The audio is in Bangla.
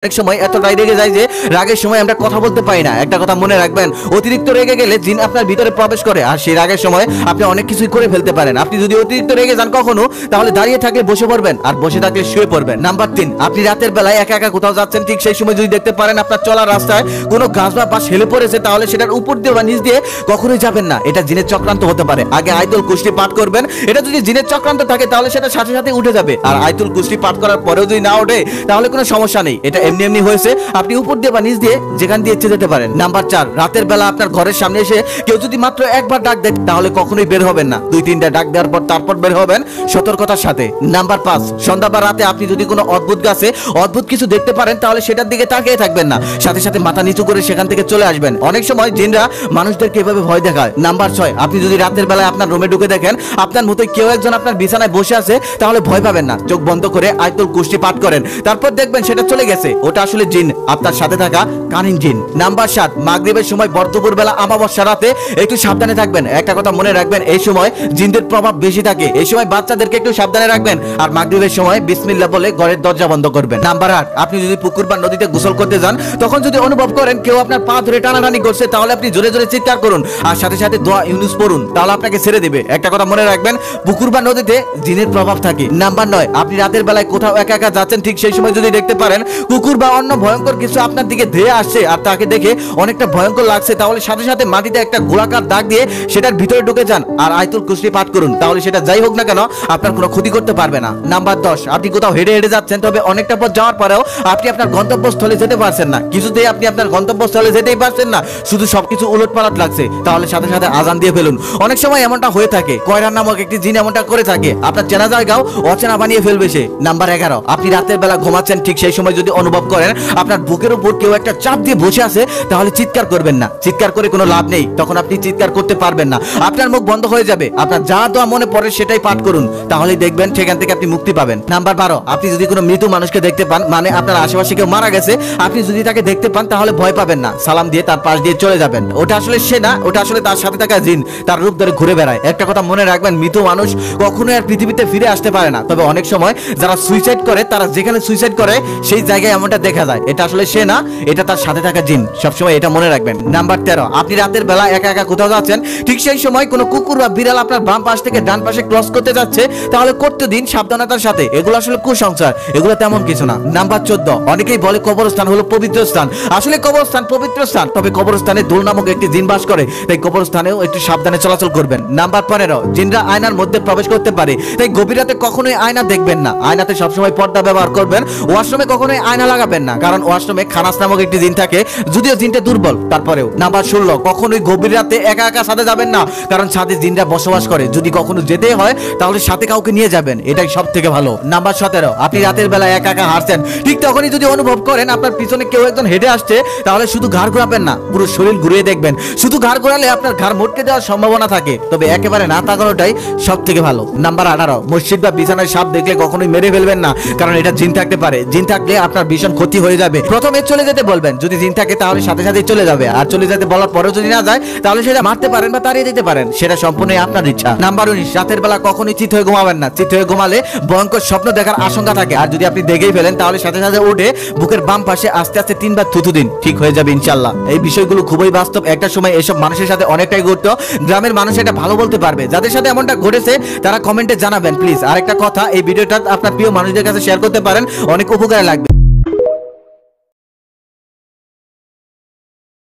অনেক সময় এতটাই রেগে যায় যে রাগের সময় আমরা কথা বলতে পারি না। একটা কথা মনে রাখবেন, অতিরিক্ত রেগে গেলে জিন আপনার ভিতরে প্রবেশ করে আর সেই রাগের সময় আপনি অনেক কিছুই করে ফেলতে পারেন। আপনি যদি অতিরিক্ত রেগে যান কখনো, তাহলে দাঁড়িয়ে থাকলে বসে পড়বেন আর বসে থাকলে শুয়ে পড়বেন। নাম্বার 3, আপনি রাতের বেলায় একা একা কোথাও যাচ্ছেন, ঠিক সেই সময় যদি দেখতে পারেন আপনার চলার রাস্তায় কোনো গাছ বা বাঁশ হেলে পড়েছে, তাহলে সেটার উপর দিয়ে বা নিচ দিয়ে কখনোই যাবেন না। এটা জিনের চক্রান্ত হতে পারে। আগে আয়াতুল কুরসি পাঠ করবেন। এটা যদি জিনের চক্রান্ত থাকে তাহলে সেটা সাথে সাথে উঠে যাবে। আর আয়াতুল কুরসি পাঠ করার পরেও যদি না ওঠে তাহলে কোনো সমস্যা নেই, এটা এমনি এমনি হয়েছে। আপনি উপর দিয়ে বা নিচ দিয়ে যেখান দিয়ে ইচ্ছে যেতে পারেন। নাম্বার 4, রাতের বেলা আপনার ঘরের সামনে এসে কেউ যদি মাত্র একবার ডাক দেয় তাহলে কখনোই বের হবেন না। 2-3টা ডাক দেওয়ার পর তারপর বের হবেন সতর্কতার সাথে। নাম্বার 5, সন্ধ্যা বা রাতে আপনি যদি কোনো অদ্ভুত গাছে অদ্ভুত কিছু দেখতে পারেন তাহলে সেটার দিকে তাকিয়ে থাকবেন না, সাথে সাথে মাথা নিচু করে সেখান থেকে চলে আসবেন। অনেক সময় জিনরা মানুষদেরকে এভাবে ভয় দেখায়। নাম্বার 6, আপনি যদি রাতের বেলায় আপনার রুমে ঢুকে দেখেন আপনার মতোই কেউ একজন আপনার বিছানায় বসে আছে, তাহলে ভয় পাবেন না। চোখ বন্ধ করে আয়াতুল কুরসি পাঠ করেন, তারপর দেখবেন সেটা চলে গেছে। ওটা আসলে জিন, আপনার সাথে থাকা কানিন জিন। নাম্বার 7, মাগরিবের সময় বর্তপুর বেলা আমাবস্যা রাতে একটু সাবধানে থাকবেন। একটা কথা মনে রাখবেন, এই সময় জিনদের প্রভাব বেশি থাকে। এই সময় বাচ্চাদেরকে একটু সাবধানে রাখবেন আর মাগরিবের সময় বিসমিল্লাহ বলে ঘরের দরজা বন্ধ করবেন। নাম্বার 8, আপনি যদি পুকুর বা নদীতে গোসল করতে যান, তখন যদি অনুভব করেন কেউ আপনার পা ধরে টানাটানি করছে, তাহলে আপনি জোরে জোরে চিৎকার করুন আর সাথে সাথে দোয়া ইউনুস পড়ুন, তাহলে আপনাকে ছেড়ে দেবে। একটা কথা মনে রাখবেন, পুকুর বা নদীতে জিনের প্রভাব থাকে। নাম্বার 9, আপনি রাতের বেলায় কোথাও একা একা যাচ্ছেন, ঠিক সেই সময় যদি দেখতে পারেন কুকুর বা অন্য ভয়ঙ্কর কিছু আপনার দিকে ধেয়ে আসছে আর তাকে দেখে অনেকটা ভয়ঙ্কর লাগছে, তাহলে সাথে সাথে মাটিতে একটা গোলাকার দাগ দিয়ে সেটার ভিতরে ঢুকে যান আর আয়াতুল কুরসি পাঠ করুন, তাহলে সেটা যাই হোক না কেন আপনার কোনো ক্ষতি করতে পারবে না। নাম্বার 10, আপনি কোথাও হেঁটে হেঁটে যাচ্ছেন, তবে অনেকটা পথ যাওয়ার পরেও আপনি আপনার গন্তব্যস্থলে যেতে পারছেন না। কিছুতেই আপনি আপনার গন্তব্যস্থলে যেতেই পারছেন না, শুধু সবকিছু উলটপালট লাগছে, তাহলে সাথে সাথে আজান দিয়ে ফেলুন। অনেক সময় এমনটা হয়ে থাকে, কয়রান নামক একটি জিন এমনটা করে থাকে, আপনার চেনা জায়গাও অচেনা বানিয়ে ফেলবে সে। নাম্বার 11, আপনি রাতের বেলা ঘুমাচ্ছেন, ঠিক সেই সময় যদি অনুভব করেন আপনার বুকের উপর কেউ একটা চাপ দিয়ে বসে আছে, তাহলে চিৎকার করবেন না। চিৎকার করে কোনো লাভ নেই, তখন আপনি চিৎকার করতে পারবেন না, আপনার মুখ বন্ধ হয়ে যাবে। আপনার যা দোয়া মনে পড়ে সেটাই পাঠ করুন, তাহলেই দেখবেন সেখান থেকে আপনি মুক্তি পাবেন। নাম্বার 12, আপনি যদি কোনো মৃত মানুষকে দেখতে পান, মানে আপনার আশেপাশে কেউ মারা গেছে, আপনি যদি তাকে দেখতে পান তাহলে ভয় পাবেন না, সালাম দিয়ে তার পাশ দিয়ে চলে যাবেন। ওটা আসলে সে না, ওটা আসলে তার সাথে থাকা জিন তার রূপ ধরে ঘুরে বেড়ায়। একটা কথা মনে রাখবেন, মৃত মানুষ কখনোই আর পৃথিবীতে ফিরে আসতে পারে না, তবে অনেক সময় যারা সুইসাইড করে তারা যেখানে সুইসাইড করে সেই জায়গায় এমনটা দেখা যায়। এটা আসলে সে না, এটা তার সাথে থাকা জিন, সবসময় এটা মনে রাখবেন। নাম্বার 13, আপনি রাতের বেলা একা একা কোথাও যাচ্ছেন, ঠিক সেই সময় কোনো কুকুর বা বিড়াল আপনার বাম পাশ থেকে ডান পাশে ক্রস করতে যাচ্ছে, তাহলে করতে দিন সাবধানতার সাথে। এগুলো আসলে কুসংস্কার, এগুলো তেমন কিছু না। নাম্বার 14, অনেকেই বলে কবরস্থান হলো পবিত্র স্থান, আসলে কবরস্থান পবিত্র স্থান, তবে কবরস্থানে দোল নামক একটি জিন বাস করে, তাই কবরস্থানেও একটু সাবধানে চলাচল করবেন। নাম্বার 15, জিনরা আয়নার মধ্যে প্রবেশ করতে পারে, তাই গভীর রাতে কখনোই আয়না দেখবেন না। আয়নাতে সবসময় পর্দা ব্যবহার করবেন। ওয়াশরুমে কখনোই আয়না লাগাবেন না, কারণ ওয়াশরুমে খানাস নামক একটি জিন থাকে, যদিও জিনটা দুর্বল তারপরেও। নাম্বার 16, কখনোই গভীর রাতে একা একা ছাদে যাবেন না, কারণ ছাদে জিনরা বসবাস করে। যদি কখনো যেতে হয় তাহলে সাথে কাউকে নিয়ে যাবেন, এটাই সব থেকে ভালো। নাম্বার 17, আপনি রাতের বেলা একা একা হাঁটছেন, ঠিক তখনই যদি অনুভব করেন আপনার পিছনে কেউ একজন হেঁটে আসছে, তাহলে শুধু ঘাড় ঘোরাবেন না, পুরো শরীর ঘুরিয়ে দেখবেন। শুধু ঘাড় ঘোরালে আপনার ঘাড় মটকে যাওয়ার সম্ভাবনা থাকে, তবে একেবারে না তাকানোটাই সব থেকে ভালো। নাম্বার 18, মসজিদ বা বিছানায় সাপ দেখলে কখনোই মেরে ফেলবেন না, কারণ এটা জিন থাকতে পারে। জিন থাকলে আপনার ভীষণ ক্ষতি হয়ে যাবে। প্রথমে চলে যেতে বলবেন, যদি জিন থাকে তাহলে সাথে সাথে চলে যাবে, আর চলে যেতে বলার পরেও যদি না যায় তাহলে সেটা মারতে পারেন বা তাড়িয়ে দিতে পারেন, সেটা সম্পূর্ণ আপনার ইচ্ছা। নাম্বার 19, রাতের বেলা কখনোই চিত হয়ে ঘুমাবেন না। চিত হয়ে ঘুমালে ভয়ঙ্কর স্বপ্ন দেখার আশঙ্কা থাকে, আর যদি আপনি দেখেই ফেলেন তাহলে সাথে সাথে উঠে বুকের বাম পাশে আস্তে আস্তে 3 বার থুতু দিন, ঠিক হয়ে যাবে ইনশাআল্লাহ। এই বিষয়গুলো খুবই বাস্তব, একটা সময় এসব মানুষের সাথে অনেকটাই ঘটতো। গ্রামের মানুষ এটা ভালো বলতে পারবে, যাদের সাথে এমনটা ঘটেছে তারা কমেন্টে জানাবেন প্লিজ। আর একটা কথা, এই ভিডিওটা আপনার প্রিয় মানুষদের কাছে শেয়ার করতে পারেন, অনেক উপকারে লাগবে।